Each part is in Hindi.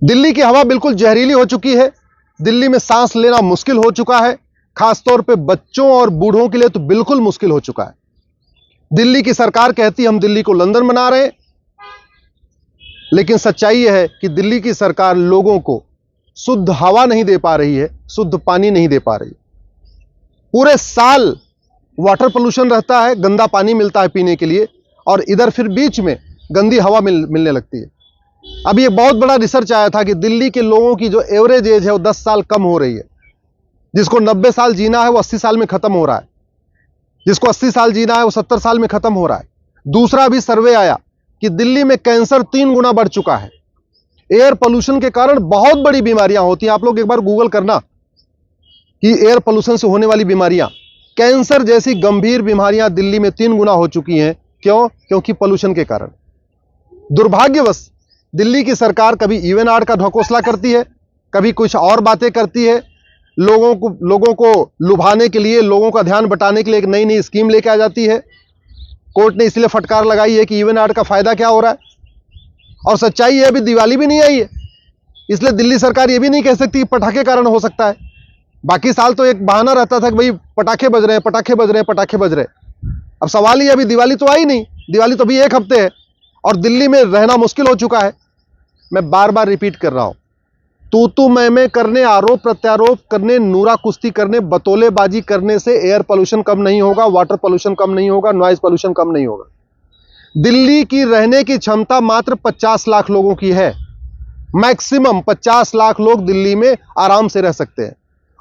दिल्ली की हवा बिल्कुल जहरीली हो चुकी है। दिल्ली में सांस लेना मुश्किल हो चुका है, खासतौर पे बच्चों और बूढ़ों के लिए तो बिल्कुल मुश्किल हो चुका है। दिल्ली की सरकार कहती है हम दिल्ली को लंदन बना रहे हैं, लेकिन सच्चाई यह है कि दिल्ली की सरकार लोगों को शुद्ध हवा नहीं दे पा रही है, शुद्ध पानी नहीं दे पा रही। पूरे साल वाटर पोल्यूशन रहता है, गंदा पानी मिलता है पीने के लिए, और इधर फिर बीच में गंदी हवा मिलने लगती है। अभी एक बहुत बड़ा रिसर्च आया था कि दिल्ली के लोगों की जो एवरेज एज है वो 10 साल कम हो रही है। जिसको 90 साल जीना है वो 80 साल में खत्म हो रहा है, जिसको 80 साल जीना है वो 70 साल में खत्म हो रहा है। दूसरा भी सर्वे आया कि दिल्ली में कैंसर 3 गुना बढ़ चुका है। एयर पोल्यूशन के कारण बहुत बड़ी बीमारियां होती हैं। आप लोग एक बार गूगल करना कि एयर पोल्यूशन से होने वाली बीमारियां, कैंसर जैसी गंभीर बीमारियां दिल्ली में 3 गुना हो चुकी हैं। क्यों? क्योंकि पोल्यूशन के कारण। दुर्भाग्यवश दिल्ली की सरकार कभी इवन आर्ट का ढकोसला करती है, कभी कुछ और बातें करती है। लोगों को लुभाने के लिए, लोगों का ध्यान बटाने के लिए एक नई नई स्कीम लेके आ जाती है। कोर्ट ने इसलिए फटकार लगाई है कि इवन आर्ट का फायदा क्या हो रहा है। और सच्चाई है अभी दिवाली भी नहीं आई है, इसलिए दिल्ली सरकार ये भी नहीं कह सकती पटाखे कारण हो सकता है। बाकी साल तो एक बहाना रहता था कि भाई पटाखे बज रहे हैं, पटाखे बज रहे हैं, पटाखे बज रहे हैं। अब सवाल ही अभी दिवाली तो आई नहीं, दिवाली तो अभी 1 हफ्ते है और दिल्ली में रहना मुश्किल हो चुका है। मैं बार बार रिपीट कर रहा हूं, तू मैं करने, आरोप प्रत्यारोप करने, नूरा कुश्ती करने, बतौलेबाजी करने से एयर पोल्यूशन कम नहीं होगा, वाटर पोल्यूशन कम नहीं होगा, नॉइज पोल्यूशन कम नहीं होगा। दिल्ली की रहने की क्षमता मात्र 50 लाख लोगों की है। मैक्सिमम 50 लाख लोग दिल्ली में आराम से रह सकते हैं,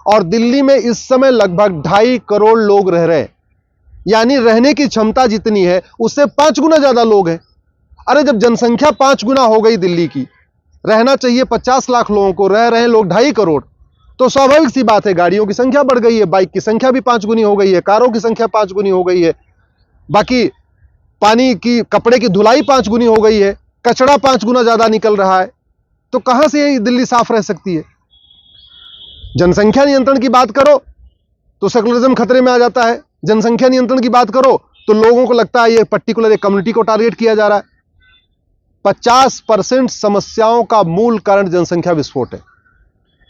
और दिल्ली में इस समय लगभग 2.5 करोड़ लोग रह रहे हैं। यानी रहने की क्षमता जितनी है उससे 5 गुना ज्यादा लोग हैं। अरे जब जनसंख्या 5 गुना हो गई दिल्ली की, रहना चाहिए 50 लाख लोगों को, रह रहे हैं लोग 2.5 करोड़, तो स्वाभाविक सी बात है गाड़ियों की संख्या बढ़ गई है, बाइक की संख्या भी 5 गुनी हो गई है, कारों की संख्या 5 गुनी हो गई है, बाकी पानी की, कपड़े की धुलाई 5 गुनी हो गई है, कचरा 5 गुना ज्यादा निकल रहा है। तो कहां से ये दिल्ली साफ रह सकती है? जनसंख्या नियंत्रण की बात करो तो सेकुलरिज्म खतरे में आ जाता है। जनसंख्या नियंत्रण की बात करो तो लोगों को लगता है ये पर्टिकुलर एक कम्युनिटी को टारगेट किया जा रहा है। 50% समस्याओं का मूल कारण जनसंख्या विस्फोट है।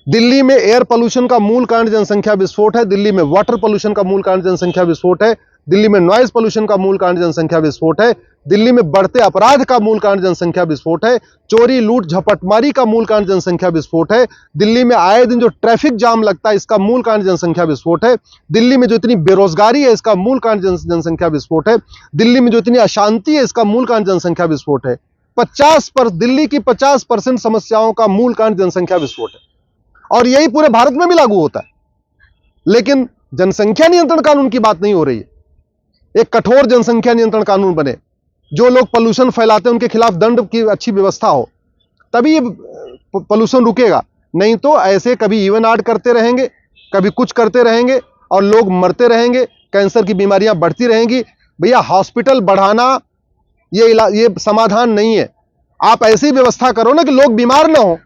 दिल्ली में एयर पोल्यूशन का मूल कारण जनसंख्या विस्फोट है, दिल्ली में वाटर पोल्यूशन का मूल कारण जनसंख्या विस्फोट है, दिल्ली में नॉइज पोल्यूशन का मूल कारण जनसंख्या विस्फोट है, दिल्ली में बढ़ते अपराध का मूल कारण जनसंख्या विस्फोट है, चोरी लूट झपटमारी का मूल कारण जनसंख्या विस्फोट है, दिल्ली में आए दिन जो ट्रैफिक जाम लगता है इसका मूल कारण जनसंख्या विस्फोट है, दिल्ली में जो इतनी बेरोजगारी है इसका मूल कारण जनसंख्या विस्फोट है, दिल्ली में जो इतनी अशांति है इसका मूल कारण जनसंख्या विस्फोट है। दिल्ली की 50% समस्याओं का मूल कारण जनसंख्या विस्फोट है, और यही पूरे भारत में भी लागू होता है। लेकिन जनसंख्या नियंत्रण कानून की बात नहीं हो रही है। एक कठोर जनसंख्या नियंत्रण कानून बने, जो लोग पोल्यूशन फैलाते हैं उनके खिलाफ दंड की अच्छी व्यवस्था हो, तभी ये पोल्यूशन रुकेगा। नहीं तो ऐसे कभी इवन आर्ट करते रहेंगे, कभी कुछ करते रहेंगे और लोग मरते रहेंगे, कैंसर की बीमारियां बढ़ती रहेंगी। भैया हॉस्पिटल बढ़ाना ये समाधान नहीं है। आप ऐसी व्यवस्था करो ना कि लोग बीमार ना हो।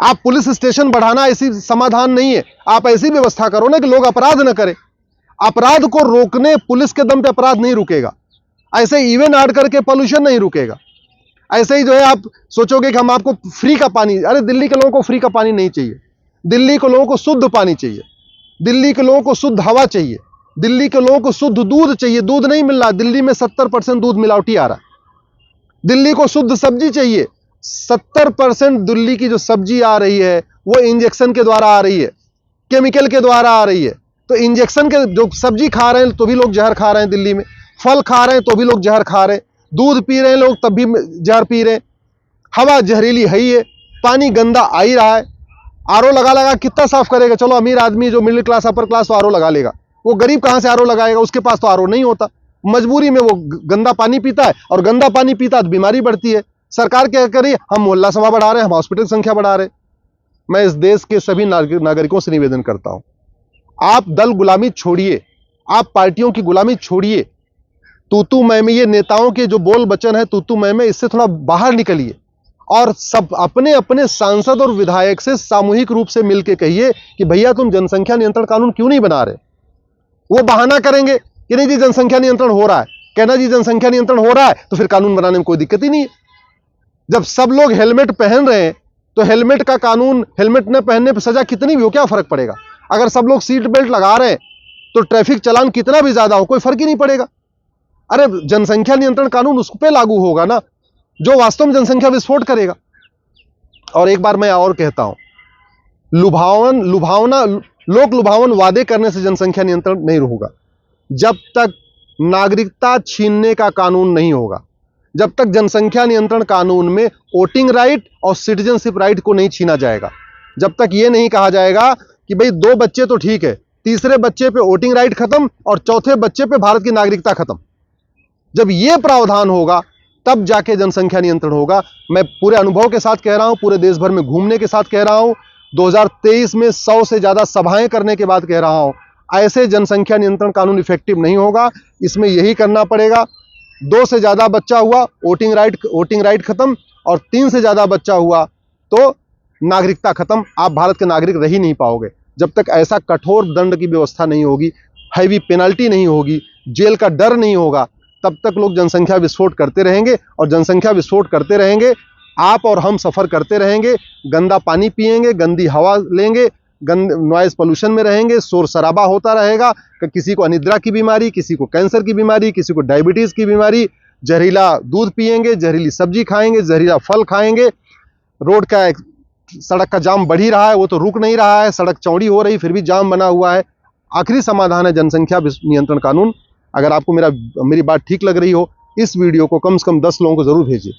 आप पुलिस स्टेशन बढ़ाना ऐसी समाधान नहीं है। आप ऐसी व्यवस्था करो ना कि लोग अपराध ना करें। अपराध को रोकने पुलिस के दम पे अपराध नहीं रुकेगा। ऐसे इवन आर्ट करके पोल्यूशन नहीं रुकेगा। ऐसे ही जो है आप सोचोगे कि हम आपको फ्री का पानी, अरे दिल्ली के लोगों को फ्री का पानी नहीं चाहिए। दिल्ली के लोगों को शुद्ध पानी चाहिए, दिल्ली के लोगों को शुद्ध हवा चाहिए, दिल्ली के लोगों को शुद्ध दूध चाहिए। दूध नहीं मिल रहा, दिल्ली में 70% दूध मिलावटी आ रहा है। दिल्ली को शुद्ध सब्जी चाहिए। 70% दिल्ली की जो सब्जी आ रही है वो इंजेक्शन के द्वारा आ रही है, केमिकल के द्वारा आ रही है। तो इंजेक्शन के जो सब्जी खा रहे हैं तो भी लोग जहर खा रहे हैं दिल्ली में, फल खा रहे हैं तो भी लोग जहर खा रहे हैं, दूध पी रहे हैं लोग तब भी जहर पी रहे हैं, हवा जहरीली है ही है, पानी गंदा आ ही रहा है। आरओ लगा लगा कितना साफ करेगा? चलो अमीर आदमी जो मिडिल क्लास अपर क्लास तो आरओ लगा लेगा, वो गरीब कहां से आरओ लगाएगा? उसके पास तो आरओ नहीं होता, मजबूरी में वो गंदा पानी पीता है, और गंदा पानी पीता तो बीमारी बढ़ती है। सरकार क्या करिए, हम मोहल्ला सभा बढ़ा रहे हैं, हम हॉस्पिटल की संख्या बढ़ा रहे हैं। मैं इस देश के सभी नागरिकों से निवेदन करता हूं, आप दल गुलामी छोड़िए, आप पार्टियों की गुलामी छोड़िए। तू मैं में ये नेताओं के जो बोल बचन है तू मैं में, इससे थोड़ा बाहर निकलिए और सब अपने अपने सांसद और विधायक से सामूहिक रूप से मिलकर कहिए कि भैया तुम जनसंख्या नियंत्रण कानून क्यों नहीं बना रहे। वो बहाना करेंगे कि नहीं जी जनसंख्या नियंत्रण हो रहा है, कहना जी जनसंख्या नियंत्रण हो रहा है तो फिर कानून बनाने में कोई दिक्कत ही नहीं है। जब सब लोग हेलमेट पहन रहे हैं तो हेलमेट का कानून, हेलमेट न पहनने पर सजा कितनी भी हो, क्या फर्क पड़ेगा? अगर सब लोग सीट बेल्ट लगा रहे हैं तो ट्रैफिक चालान कितना भी ज्यादा हो, कोई फर्क ही नहीं पड़ेगा। अरे जनसंख्या नियंत्रण कानून उस पर लागू होगा ना जो वास्तव में जनसंख्या विस्फोट करेगा। और एक बार मैं और कहता हूं, लोक लुभावन वादे करने से जनसंख्या नियंत्रण नहीं होगा। जब तक नागरिकता छीनने का कानून नहीं होगा, जब तक जनसंख्या नियंत्रण कानून में वोटिंग राइट और सिटीजनशिप राइट को नहीं छीना जाएगा, जब तक यह नहीं कहा जाएगा कि भाई 2 बच्चे तो ठीक है, तीसरे बच्चे पे वोटिंग राइट खत्म और चौथे बच्चे पे भारत की नागरिकता खत्म, जब यह प्रावधान होगा तब जाके जनसंख्या नियंत्रण होगा। मैं पूरे अनुभव के साथ कह रहा हूं, पूरे देश भर में घूमने के साथ कह रहा हूं, 2023 में 100 से ज्यादा सभाएं करने के बाद कह रहा हूं, ऐसे जनसंख्या नियंत्रण कानून इफेक्टिव नहीं होगा। इसमें यही करना पड़ेगा, 2 से ज्यादा बच्चा हुआ वोटिंग राइट खत्म, और 3 से ज्यादा बच्चा हुआ तो नागरिकता खत्म। आप भारत के नागरिक रह ही नहीं पाओगे जब तक ऐसा कठोर दंड की व्यवस्था नहीं होगी, हैवी पेनल्टी नहीं होगी, जेल का डर नहीं होगा। तब तक लोग जनसंख्या विस्फोट करते रहेंगे, और जनसंख्या विस्फोट करते रहेंगे, आप और हम सफर करते रहेंगे, गंदा पानी पिएंगे, गंदी हवा लेंगे, नॉइज पोल्यूशन में रहेंगे, शोर शराबा होता रहेगा, किसी को अनिद्रा की बीमारी, किसी को कैंसर की बीमारी, किसी को डायबिटीज की बीमारी, जहरीला दूध पिएंगे, जहरीली सब्जी खाएंगे, जहरीला फल खाएंगे, रोड का सड़क का जाम बढ़ ही रहा है, वो तो रुक नहीं रहा है, सड़क चौड़ी हो रही फिर भी जाम बना हुआ है। आखिरी समाधान है जनसंख्या नियंत्रण कानून। अगर आपको मेरी बात ठीक लग रही हो, इस वीडियो को कम से कम 10 लोगों को जरूर भेजिए।